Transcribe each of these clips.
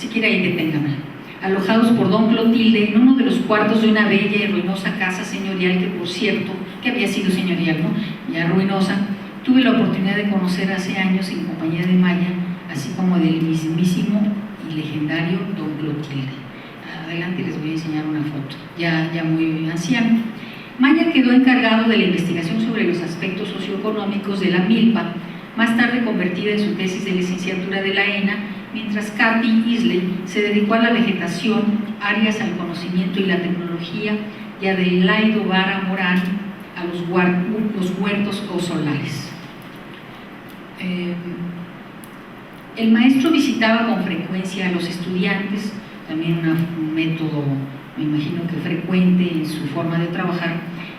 Si quiere ahí deténgame. Alojados por don Clotilde en uno de los cuartos de una bella y ruinosa casa señorial que, por cierto, que había sido señorial, ¿no?, ya ruinosa, tuve la oportunidad de conocer hace años en compañía de Maya, así como del mismísimo y legendario don Clotilde. Adelante les voy a enseñar una foto, ya muy anciano. Maya quedó encargado de la investigación sobre los aspectos socioeconómicos de la milpa, más tarde convertida en su tesis de licenciatura de la ENA, mientras Kathy Isley se dedicó a la vegetación, áreas al conocimiento y la tecnología, y Adelaide Vara Morán a los huertos o solares. El maestro visitaba con frecuencia a los estudiantes, también un método, me imagino que frecuente en su forma de trabajar,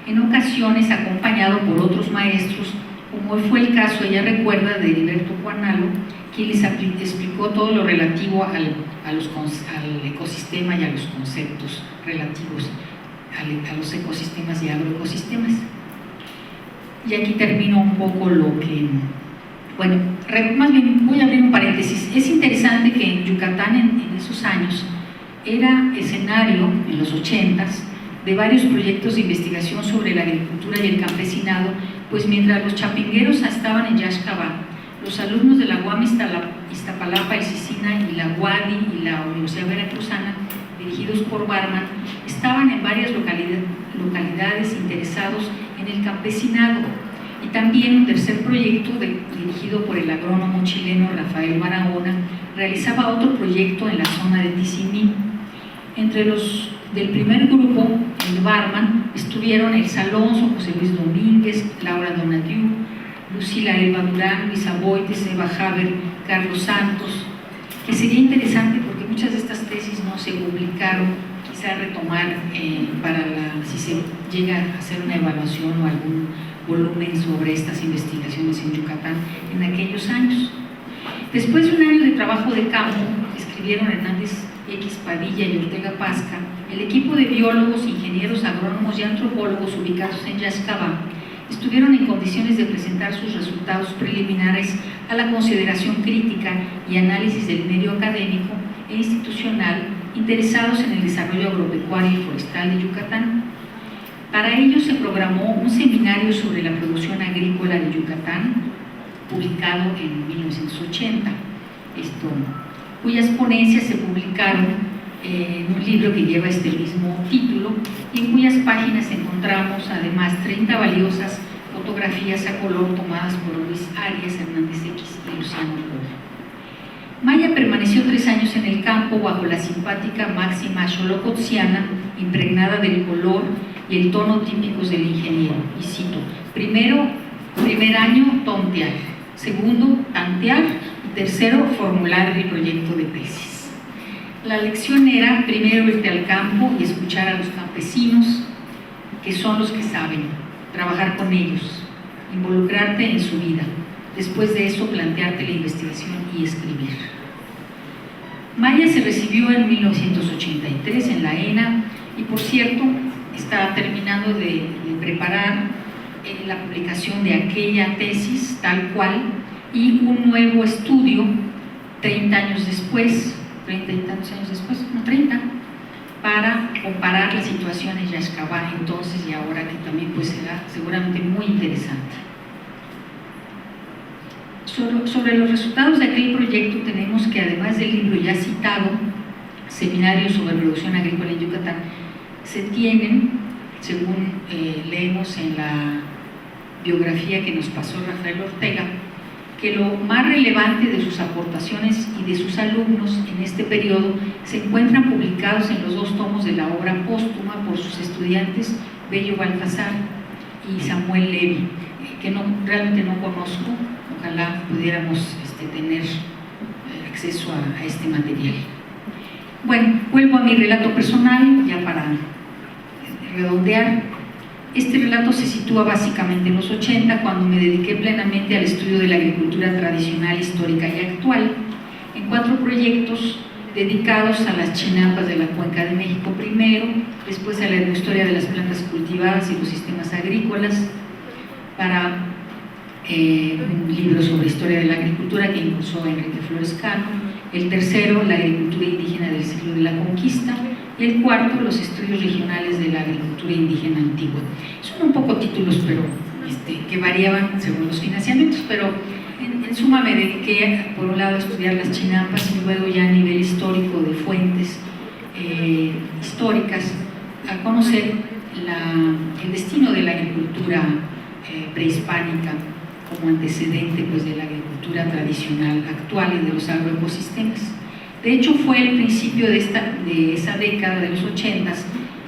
en ocasiones acompañado por otros maestros, como fue el caso, ella recuerda, de Heriberto Juanalo, quien les explicó todo lo relativo al ecosistema y a los conceptos relativos a los ecosistemas y agroecosistemas. Y aquí termino un poco lo que... Bueno, más bien voy a abrir un paréntesis. Es interesante que en Yucatán en esos años era escenario, en los 80s, de varios proyectos de investigación sobre la agricultura y el campesinado, pues mientras los chapingueros estaban en Yaxcabá, los alumnos de la UAM Iztapalapa, el Cicina y la UADY y la Universidad Veracruzana, dirigidos por Barman, estaban en varias localidades interesados en el campesinado. Y también un tercer proyecto dirigido por el agrónomo chileno Rafael Barahona realizaba otro proyecto en la zona de Tizimín. Entre los del primer grupo, el Barman, estuvieron Elsa Alonso, José Luis Domínguez, Laura Donadiu, Lucila Elba Durán, Luisa Boites, Eva Haber, Carlos Santos, que sería interesante porque muchas de estas tesis no se publicaron, quizá retomar si se llega a hacer una evaluación o algún volumen sobre estas investigaciones en Yucatán en aquellos años. Después de un año de trabajo de campo, escribieron Hernández X Padilla y Ortega Pasca, el equipo de biólogos, ingenieros, agrónomos y antropólogos ubicados en Yaxcabá estuvieron en condiciones de presentar sus resultados preliminares a la consideración crítica y análisis del medio académico e institucional interesados en el desarrollo agropecuario y forestal de Yucatán. Para ello se programó un seminario sobre la producción agrícola de Yucatán, publicado en 1980, cuyas ponencias se publicaron en un libro que lleva este mismo título y en cuyas páginas encontramos además 30 valiosas fotografías a color tomadas por Luis Arias, Hernández X y Luciano Rojo. Maya permaneció 3 años en el campo bajo la simpática máxima xolocotziana, impregnada del color y el tono típicos del ingeniero, y cito: primer año, tontear; segundo, tantear; y tercero, formular el proyecto de tesis. La lección era primero irte al campo y escuchar a los campesinos, que son los que saben, trabajar con ellos, involucrarte en su vida. Después de eso, plantearte la investigación y escribir. Maya se recibió en 1983 en la ENA y, por cierto, está terminando de preparar la publicación de aquella tesis tal cual y un nuevo estudio 30 años después, 30 y tantos años después, no 30, para comparar las situaciones de Yaxcabá entonces y ahora, que también pues será seguramente muy interesante. Sobre los resultados de aquel proyecto tenemos que, además del libro ya citado, Seminario sobre Producción Agrícola en Yucatán, se tienen, según leemos en la biografía que nos pasó Rafael Ortega, que lo más relevante de sus aportaciones y de sus alumnos en este periodo se encuentran publicados en los 2 tomos de la obra póstuma por sus estudiantes Bello Baltasar y Samuel Levy, que realmente no conozco. Ojalá pudiéramos tener acceso a este material. Bueno, vuelvo a mi relato personal, ya para redondear. Este relato se sitúa básicamente en los 80, cuando me dediqué plenamente al estudio de la agricultura tradicional, histórica y actual, en 4 proyectos dedicados a las chinampas de la Cuenca de México primero, después a la historia de las plantas cultivadas y los sistemas agrícolas, para un libro sobre historia de la agricultura que impulsó Enrique Flores Cano, el tercero, la agricultura indígena del siglo de la conquista, y el cuarto, los estudios regionales de la agricultura indígena antigua. Son un poco títulos, pero que variaban según los financiamientos, pero en suma me dediqué, por un lado, a estudiar las chinampas y luego ya a nivel histórico de fuentes históricas, a conocer el destino de la agricultura prehispánica como antecedente pues, de la agricultura tradicional actual y de los agroecosistemas. De hecho, fue el principio de esa década de los 80s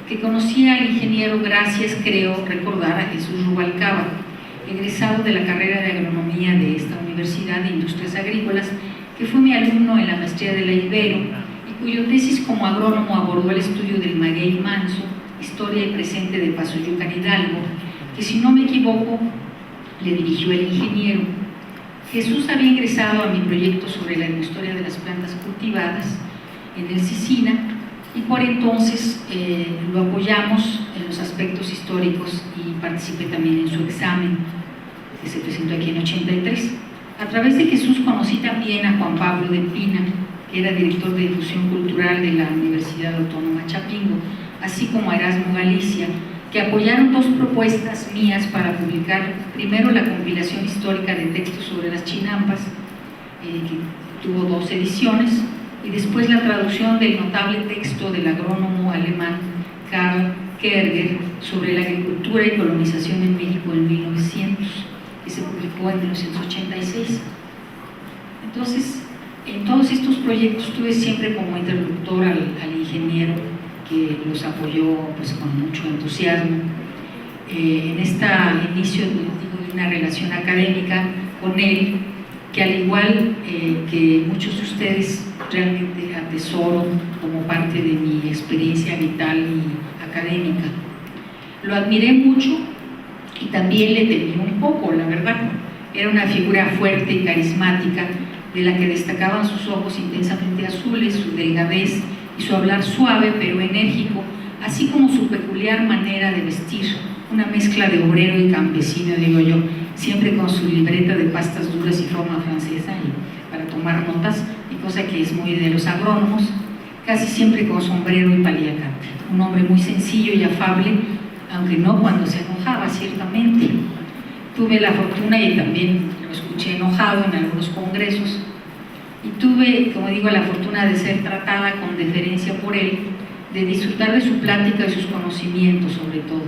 que conocí al ingeniero, gracias, creo recordar, a Jesús Rubalcaba, egresado de la carrera de agronomía de esta Universidad de Industrias Agrícolas, que fue mi alumno en la maestría de la Ibero y cuyo tesis como agrónomo abordó el estudio del maguey manso, historia y presente de Pasoyucan Hidalgo, que si no me equivoco le dirigió el ingeniero. Jesús había ingresado a mi proyecto sobre la historia de las plantas cultivadas en el CICINA y por entonces lo apoyamos en los aspectos históricos y participé también en su examen que se presentó aquí en 83. A través de Jesús conocí también a Juan Pablo de Pina, que era director de difusión cultural de la Universidad Autónoma Chapingo, así como a Erasmo Galicia, que apoyaron dos propuestas mías para publicar primero la compilación histórica de textos sobre las chinampas, que tuvo 2 ediciones, y después la traducción del notable texto del agrónomo alemán Karl Kerger sobre la agricultura y colonización en México en 1900, que se publicó en 1986. Entonces, en todos estos proyectos tuve siempre como interlocutor al ingeniero, que los apoyó pues, con mucho entusiasmo. En este inicio de una relación académica con él, que al igual que muchos de ustedes realmente atesoro como parte de mi experiencia vital y académica. Lo admiré mucho y también le temí un poco, la verdad. Era una figura fuerte y carismática, de la que destacaban sus ojos intensamente azules, su delgadez y su hablar suave pero enérgico, así como su peculiar manera de vestir, una mezcla de obrero y campesino, digo yo, siempre con su libreta de pastas duras y forma francesa y para tomar notas, y cosa que es muy de los agrónomos, casi siempre con sombrero y paliacate. Un hombre muy sencillo y afable, aunque no cuando se enojaba, ciertamente. Tuve la fortuna, y también lo escuché enojado en algunos congresos, y tuve, como digo, la fortuna de ser tratada con deferencia por él, de disfrutar de su plática y sus conocimientos sobre todo.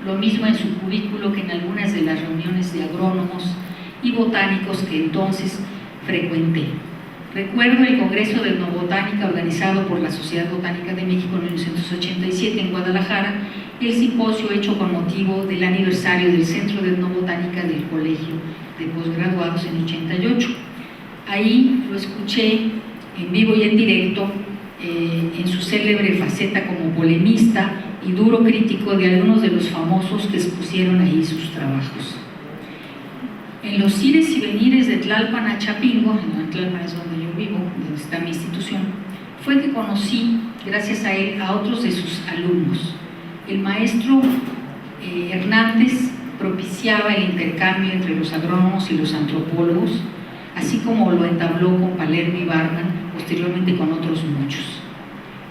Lo mismo en su cubículo que en algunas de las reuniones de agrónomos y botánicos que entonces frecuenté. Recuerdo el Congreso de Etnobotánica organizado por la Sociedad Botánica de México en 1987 en Guadalajara y el simposio hecho con motivo del aniversario del Centro de Etnobotánica del Colegio de Postgraduados en 88. Ahí lo escuché en vivo y en directo en su célebre faceta como polemista y duro crítico de algunos de los famosos que expusieron ahí sus trabajos. En los ires y venires de Tlalpan a Chapingo, en Tlalpan es donde yo vivo, donde está mi institución, fue que conocí, gracias a él, a otros de sus alumnos. El maestro Hernández propiciaba el intercambio entre los agrónomos y los antropólogos, así como lo entabló con Palermo y Barman, posteriormente con otros muchos.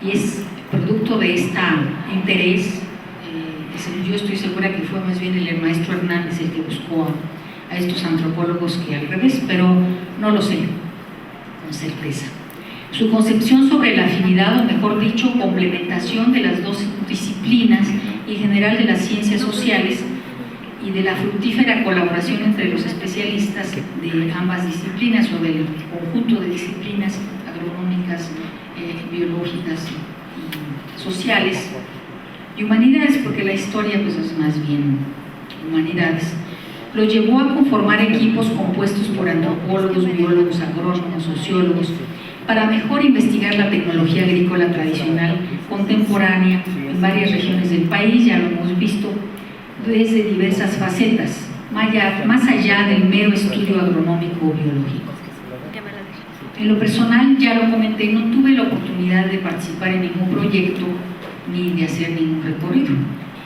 Y es producto de este interés, yo estoy segura que fue más bien el maestro Hernández el que buscó a estos antropólogos que al revés, pero no lo sé con certeza. Su concepción sobre la afinidad, o mejor dicho, complementación de las dos disciplinas y en general de las ciencias sociales, y de la fructífera colaboración entre los especialistas de ambas disciplinas o del conjunto de disciplinas agronómicas, biológicas y sociales y humanidades, porque la historia pues es más bien humanidades, lo llevó a conformar equipos compuestos por antropólogos, biólogos, agrónomos, sociólogos, para mejor investigar la tecnología agrícola tradicional contemporánea en varias regiones del país. Ya lo hemos visto desde diversas facetas, más allá del mero estudio agronómico o biológico. En lo personal, ya lo comenté, no tuve la oportunidad de participar en ningún proyecto ni de hacer ningún recorrido.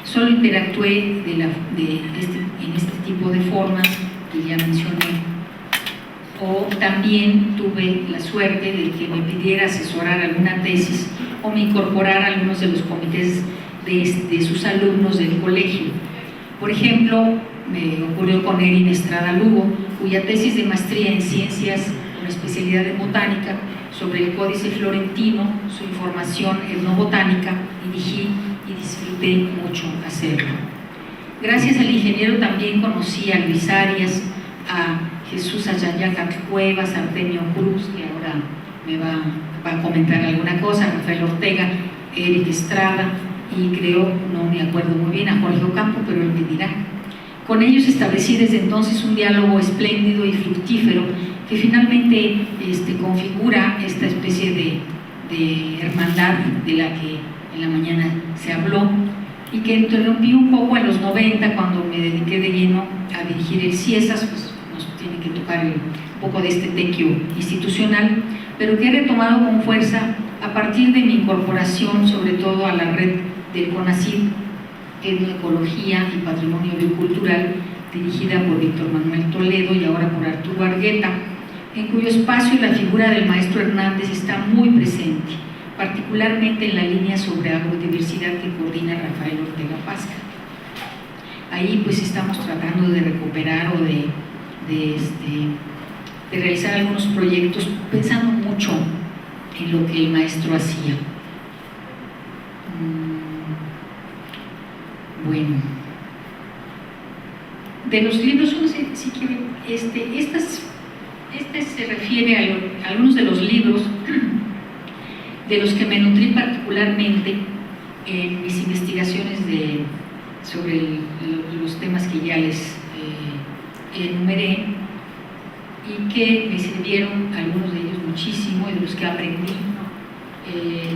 Solo interactué en este tipo de formas que ya mencioné, o también tuve la suerte de que me pidiera asesorar alguna tesis o me incorporara a algunos de los comités de sus alumnos del colegio. Por ejemplo, me ocurrió con Erin Estrada Lugo, cuya tesis de maestría en ciencias con especialidad en botánica sobre el Códice Florentino, su información etnobotánica, dirigí y disfruté mucho hacerlo. Gracias al ingeniero también conocí a Luis Arias, a Jesús Ayayaca Cuevas, a Artemio Cruz, que ahora me va a comentar alguna cosa, a Rafael Ortega, Eric Estrada, y creo, no me acuerdo muy bien, a Jorge Ocampo, pero él me dirá. Con ellos establecí desde entonces un diálogo espléndido y fructífero que finalmente configura esta especie de hermandad de la que en la mañana se habló, y que interrumpí un poco en los 90 cuando me dediqué de lleno a dirigir el CIESAS, pues nos tiene que tocar un poco de este tequio institucional, pero que he retomado con fuerza a partir de mi incorporación sobre todo a la red del CONACYT, Etnoecología y Patrimonio Biocultural, dirigida por Víctor Manuel Toledo y ahora por Arturo Argueta, en cuyo espacio la figura del maestro Hernández está muy presente, particularmente en la línea sobre agrodiversidad que coordina Rafael Ortega Pasca. Ahí pues estamos tratando de recuperar o de realizar algunos proyectos pensando mucho en lo que el maestro hacía. Bueno, de los libros, no sé si quieren, este se refiere a algunos de los libros de los que me nutrí particularmente en mis investigaciones sobre los temas que ya les enumeré, y que me sirvieron, algunos de ellos muchísimo, y de los que aprendí.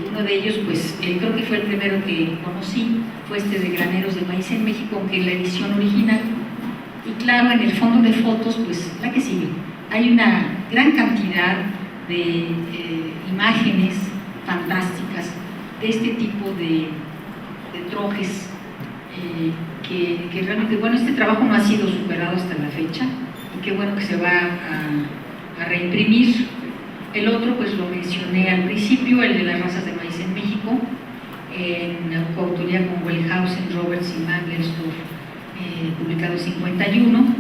Uno de ellos, pues creo que fue el primero que conocí, fue de Graneros de Maíz en México, aunque en la edición original. Y claro, en el fondo de fotos, pues la que sigue, hay una gran cantidad de imágenes fantásticas de este tipo de trojes que realmente, bueno, este trabajo no ha sido superado hasta la fecha, y qué bueno que se va a reimprimir. El otro, pues lo mencioné al principio, el de las razas de maíz en México, en coautoría con Wellhausen, Roberts y Mangelsdorf, publicado en 51.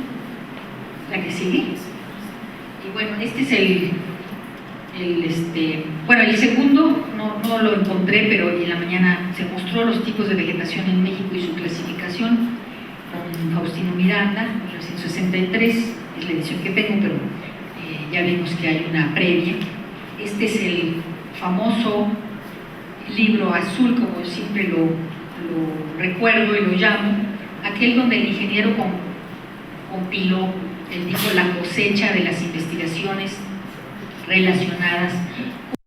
La que sigue. Y bueno, este es el segundo, no lo encontré, pero en la mañana se mostró los tipos de vegetación en México y su clasificación con Faustino Miranda, en 1963, es la edición que tengo, pero ya vimos que hay una previa. Este es el famoso libro azul, como siempre lo recuerdo y lo llamo, aquel donde el ingeniero compiló, él dijo, la cosecha de las investigaciones relacionadas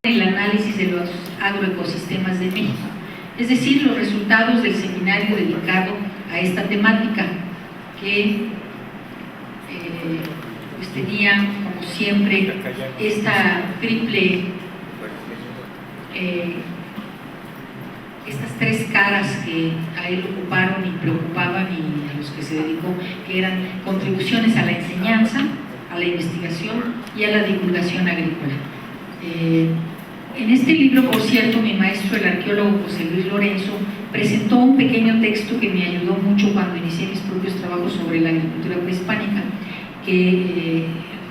con el análisis de los agroecosistemas de México, es decir, los resultados del seminario dedicado a esta temática, que pues tenía, como siempre, esta triple, estas tres caras que a él ocuparon y preocupaban, y a los que se dedicó, que eran contribuciones a la enseñanza, a la investigación y a la divulgación agrícola. En este libro, por cierto, mi maestro, el arqueólogo José Luis Lorenzo, presentó un pequeño texto que me ayudó mucho cuando inicié mis propios trabajos sobre la agricultura prehispánica, que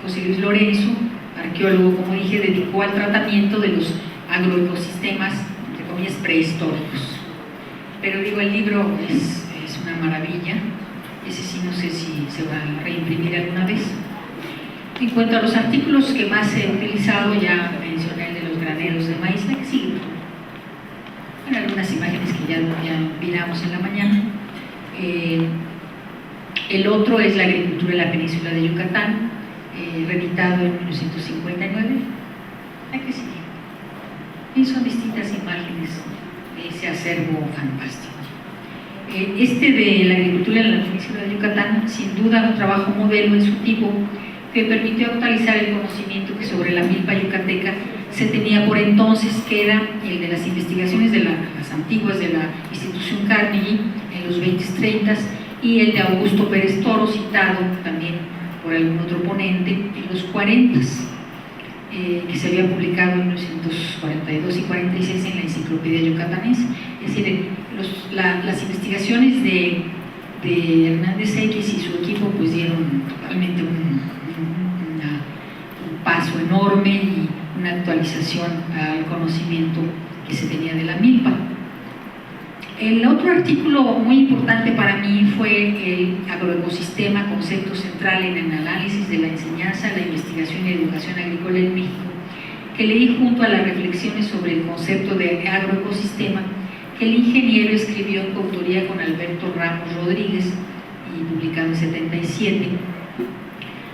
José Luis Lorenzo, arqueólogo, como dije, dedicó al tratamiento de los agroecosistemas, entre comillas, prehistóricos. Pero digo, el libro es una maravilla. Ese sí, no sé si se va a reimprimir alguna vez. En cuanto a los artículos que más he utilizado, ya mencioné el de los graneros de maíz, la que sigue. Bueno, algunas imágenes que ya miramos en la mañana. El otro es la agricultura en la península de Yucatán, reeditado en 1959. La que sigue. Y son distintas imágenes de ese acervo fantástico. Este de la agricultura en la península de Yucatán, sin duda un trabajo modelo en su tipo, que permitió actualizar el conocimiento que sobre la milpa yucateca se tenía por entonces, que era el de las investigaciones de las antiguas de la institución Carnegie en los 20s, 30s, y el de Augusto Pérez Toro, citado también por algún otro ponente, en los 40s. que se había publicado en 1942 y 46 en la Enciclopedia Yucatanense. Es decir, las investigaciones de Hernández X y su equipo pues dieron totalmente un paso enorme y una actualización al conocimiento que se tenía de la milpa. El otro artículo muy importante para mí fue el agroecosistema, concepto central en el análisis de la enseñanza, la investigación y educación agrícola en México, que leí junto a las reflexiones sobre el concepto de agroecosistema que el ingeniero escribió en coautoría con Alberto Ramos Rodríguez y publicado en 77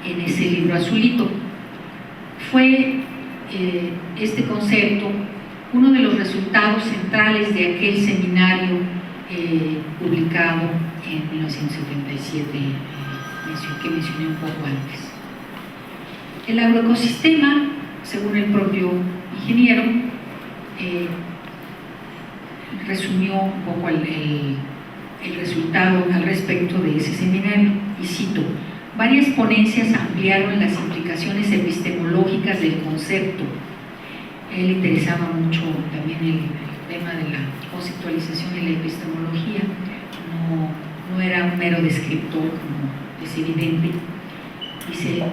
en ese libro azulito. Fue este concepto uno de los resultados centrales de aquel seminario publicado en 1977 que mencioné un poco antes. El agroecosistema, según el propio ingeniero, resumió un poco el resultado al respecto de ese seminario, y cito: varias ponencias ampliaron las implicaciones epistemológicas del concepto. A él le interesaba mucho también el tema de la conceptualización y la epistemología, no era un mero descriptor, como es evidente. Dice,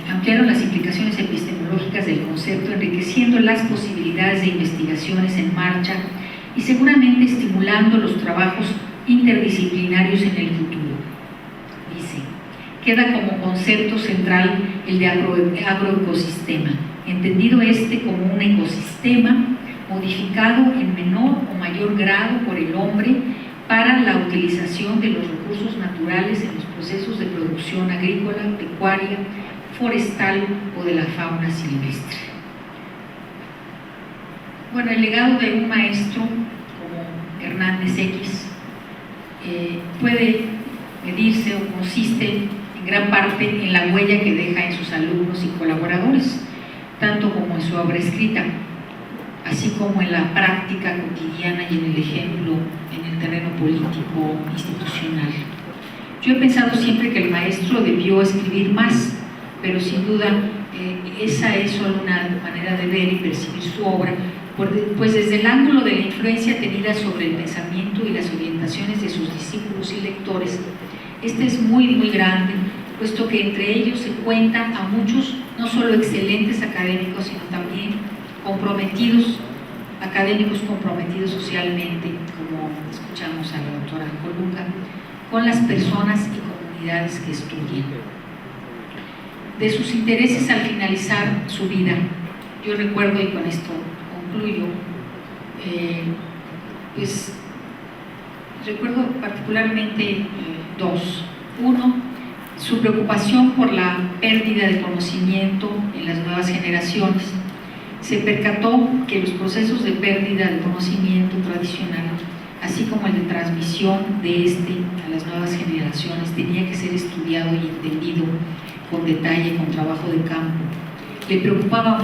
ampliaron las implicaciones epistemológicas del concepto, enriqueciendo las posibilidades de investigaciones en marcha y seguramente estimulando los trabajos interdisciplinarios en el futuro. Dice, queda como concepto central el de agroecosistema, entendido como un ecosistema modificado en menor o mayor grado por el hombre para la utilización de los recursos naturales en los procesos de producción agrícola, pecuaria, forestal o de la fauna silvestre. Bueno, el legado de un maestro como Hernández X puede medirse o consiste en gran parte en la huella que deja en sus alumnos y colaboradores, tanto como en su obra escrita, así como en la práctica cotidiana y en el ejemplo en el terreno político institucional. Yo he pensado siempre que el maestro debió escribir más, pero sin duda esa es solo una manera de ver y percibir su obra, pues desde el ángulo de la influencia tenida sobre el pensamiento y las orientaciones de sus discípulos y lectores, este es muy, muy grande, puesto que entre ellos se cuentan a muchos, no solo excelentes académicos, sino también académicos comprometidos socialmente, como escuchamos a la doctora Colunga, con las personas y comunidades que estudian. De sus intereses al finalizar su vida, yo recuerdo, y con esto concluyo, pues recuerdo particularmente dos. Uno, su preocupación por la pérdida de conocimiento en las nuevas generaciones. Se percató que los procesos de pérdida de conocimiento tradicional, así como el de transmisión de a las nuevas generaciones, tenía que ser estudiado y entendido con detalle, con trabajo de campo. Le preocupaba